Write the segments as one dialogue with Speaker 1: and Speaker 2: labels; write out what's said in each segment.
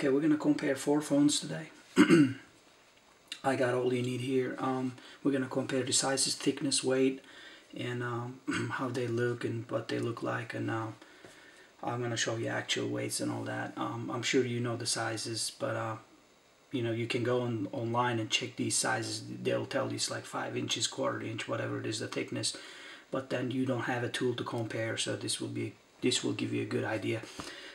Speaker 1: Okay, we're gonna compare 4 phones today. I got all you need here. We're gonna compare the sizes, thickness, weight, and how they look and what they look like, and I'm gonna show you actual weights and all that. I'm sure you know the sizes, but you know, you can go online and check these sizes. They'll tell you it's like 5 inches, quarter inch, whatever it is, the thickness. But then you don't have a tool to compare, so this will give you a good idea.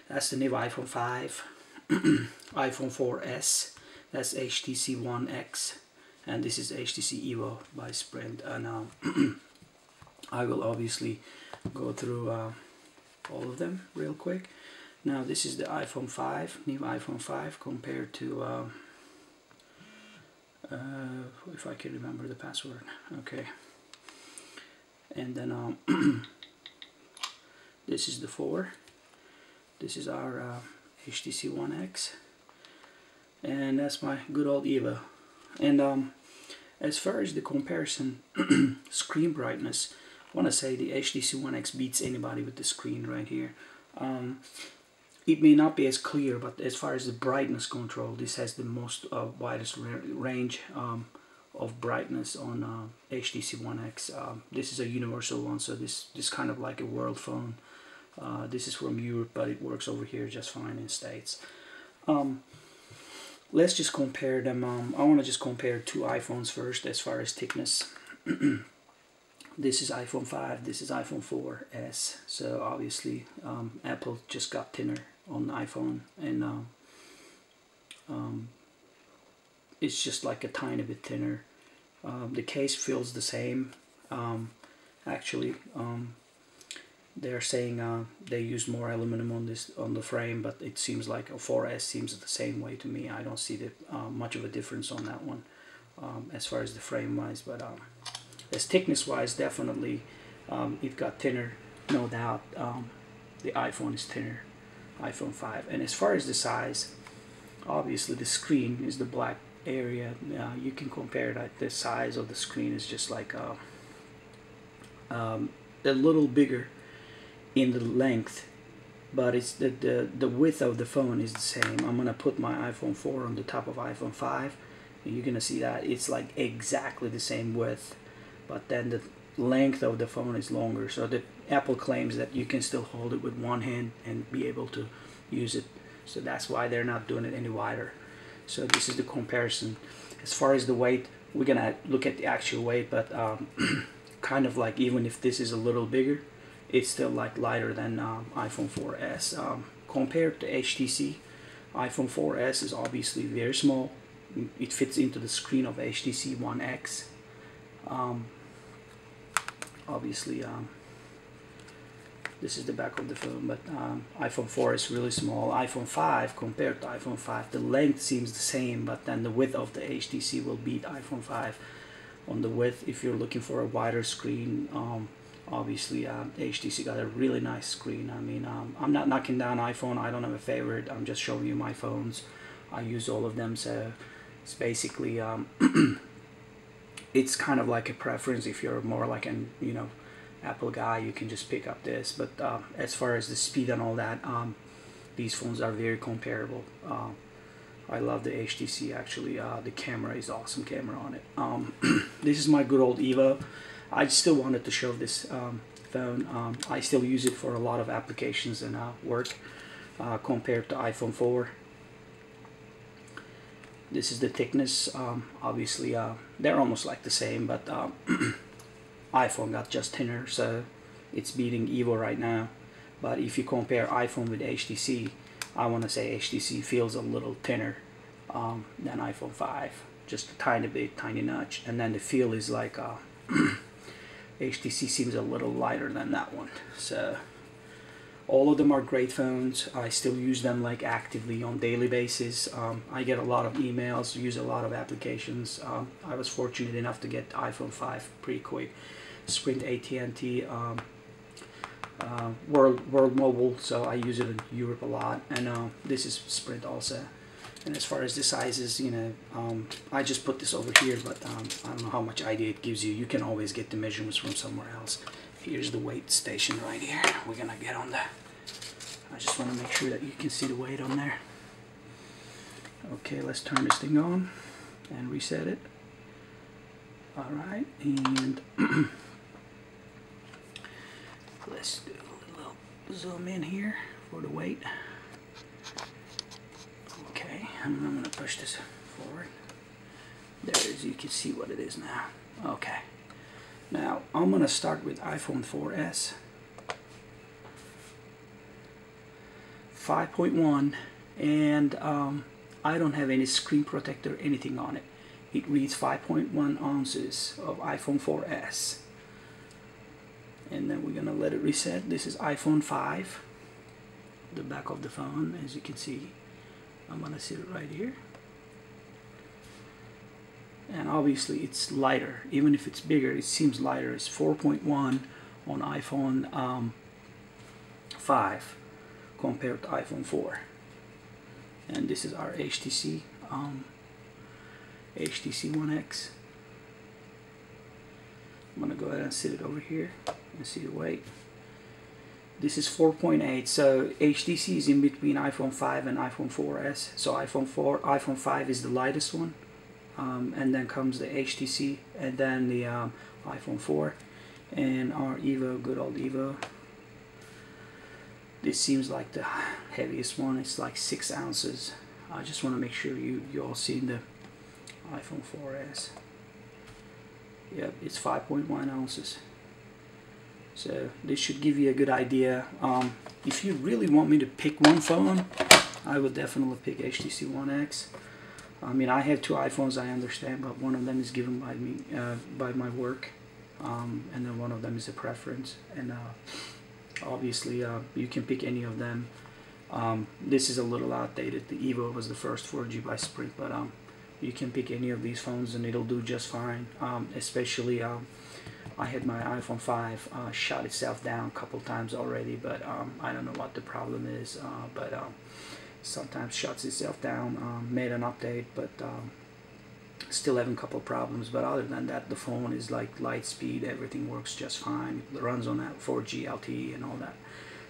Speaker 1: That's the new iPhone 5, iPhone 4S. That's HTC One X, and this is HTC Evo by Sprint. And I will obviously go through all of them real quick. Now this is the iPhone 5, new iPhone 5 compared to if I can remember the password. Okay, and then this is the 4. This is our HTC One X, and that's my good old Evo. And as far as the comparison, screen brightness, I want to say the HTC One X beats anybody with the screen right here. It may not be as clear, but as far as the brightness control, this has the most widest range of brightness on HTC One X. This is a universal one, so this is kind of like a world phone. This is from Europe, but it works over here just fine in States. Let's just compare them. I want to just compare 2 iPhones first as far as thickness. This is iPhone 5, this is iPhone 4S. So obviously Apple just got thinner on the iPhone, and it's just like a tiny bit thinner. The case feels the same. Actually, they're saying they use more aluminum on the frame, but it seems like a 4S seems the same way to me. I don't see much of a difference on that one as far as the frame wise, but as thickness wise, definitely it got thinner, no doubt. The iPhone is thinner, iPhone 5. And as far as the size, obviously the screen is the black area. You can compare that. The size of the screen is just like a little bigger in the length, but it's the width of the phone is the same. I'm gonna put my iPhone 4 on the top of iPhone 5, and you're gonna see that it's like exactly the same width, but then the length of the phone is longer. So the Apple claims that you can still hold it with one hand and be able to use it, so that's why they're not doing it any wider. So this is the comparison. As far as the weight, we're gonna look at the actual weight, but kind of like, even if this is a little bigger, it's still like lighter than iPhone 4S. Compared to HTC, iPhone 4S is obviously very small. It fits into the screen of HTC One X. Obviously this is the back of the phone, but iPhone 4 is really small. iPhone 5, compared to iPhone 5, the length seems the same, but then the width of the HTC will beat iPhone 5 on the width. If you're looking for a wider screen, obviously HTC got a really nice screen. I mean, I'm not knocking down iPhone. I don't have a favorite. I'm just showing you my phones. I use all of them, so it's basically it's kind of like a preference. If you're more like an Apple guy, you can just pick up this. But as far as the speed and all that, these phones are very comparable. I love the HTC. Actually, the camera is awesome camera on it. This is my good old Evo. I still wanted to show this phone. I still use it for a lot of applications and work compared to iPhone 4. This is the thickness. Obviously they're almost like the same, but iPhone got just thinner, so it's beating Evo right now. But if you compare iPhone with HTC, I want to say HTC feels a little thinner than iPhone 5, just a tiny bit, tiny notch. And then the feel is like HTC seems a little lighter than that one. So all of them are great phones. I still use them like actively on daily basis. I get a lot of emails, use a lot of applications. I was fortunate enough to get iPhone 5 pretty quick. Sprint, AT&T, World Mobile, so I use it in Europe a lot. And this is Sprint also. And as far as the sizes, I just put this over here, but I don't know how much idea it gives you. You can always get the measurements from somewhere else. Here's the weight station right here. We're gonna get on that. I just want to make sure that you can see the weight on there. Okay, let's turn this thing on and reset it. Alright, and let's do a little zoom in here for the weight. Okay, and I'm going to push this forward. There it is, you can see what it is now. Okay, now I'm going to start with iPhone 4S 5.1, and I don't have any screen protector, anything on it. It reads 5.1 ounces of iPhone 4S. And then we're going to let it reset. This is iPhone 5, the back of the phone, as you can see. I'm going to sit it right here. And obviously it's lighter. Even if it's bigger, it seems lighter. It's 4.1 on iPhone 5 compared to iPhone 4. And this is our HTC One X. I'm gonna go ahead and sit it over here and see the weight. This is 4.8, so HTC is in between iPhone 5 and iPhone 4S. So iPhone 5 is the lightest one, and then comes the HTC, and then the iPhone 4, and our Evo, good old Evo. This seems like the heaviest one. It's like 6 ounces. I just want to make sure you all seen the iPhone 4S. Yep, it's 5.1 ounces. So this should give you a good idea. If you really want me to pick one phone, I would definitely pick HTC One X. I mean, I have 2 iPhones, I understand, but one of them is given by me, by my work, and then one of them is a preference. And obviously, you can pick any of them. This is a little outdated. The Evo was the first 4G by Sprint, but you can pick any of these phones and it'll do just fine. Especially, I had my iPhone 5 shut itself down a couple times already, but I don't know what the problem is. But sometimes shuts itself down. Made an update, but still having a couple problems. But other than that, the phone is like light speed. Everything works just fine. It runs on that 4G LTE and all that.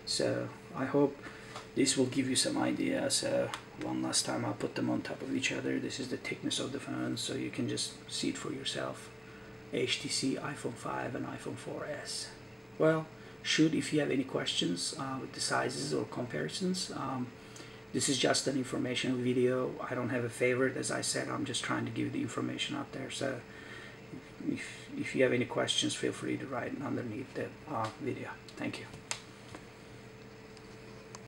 Speaker 1: So I hope this will give you some idea. So one last time, I'll put them on top of each other. This is the thickness of the phone, so you can just see it for yourself. HTC, iPhone 5 and iPhone 4S. Well, shoot, if you have any questions with the sizes or comparisons. This is just an informational video. I don't have a favorite. As I said, I'm just trying to give the information out there. So if you have any questions, feel free to write underneath the video. Thank you.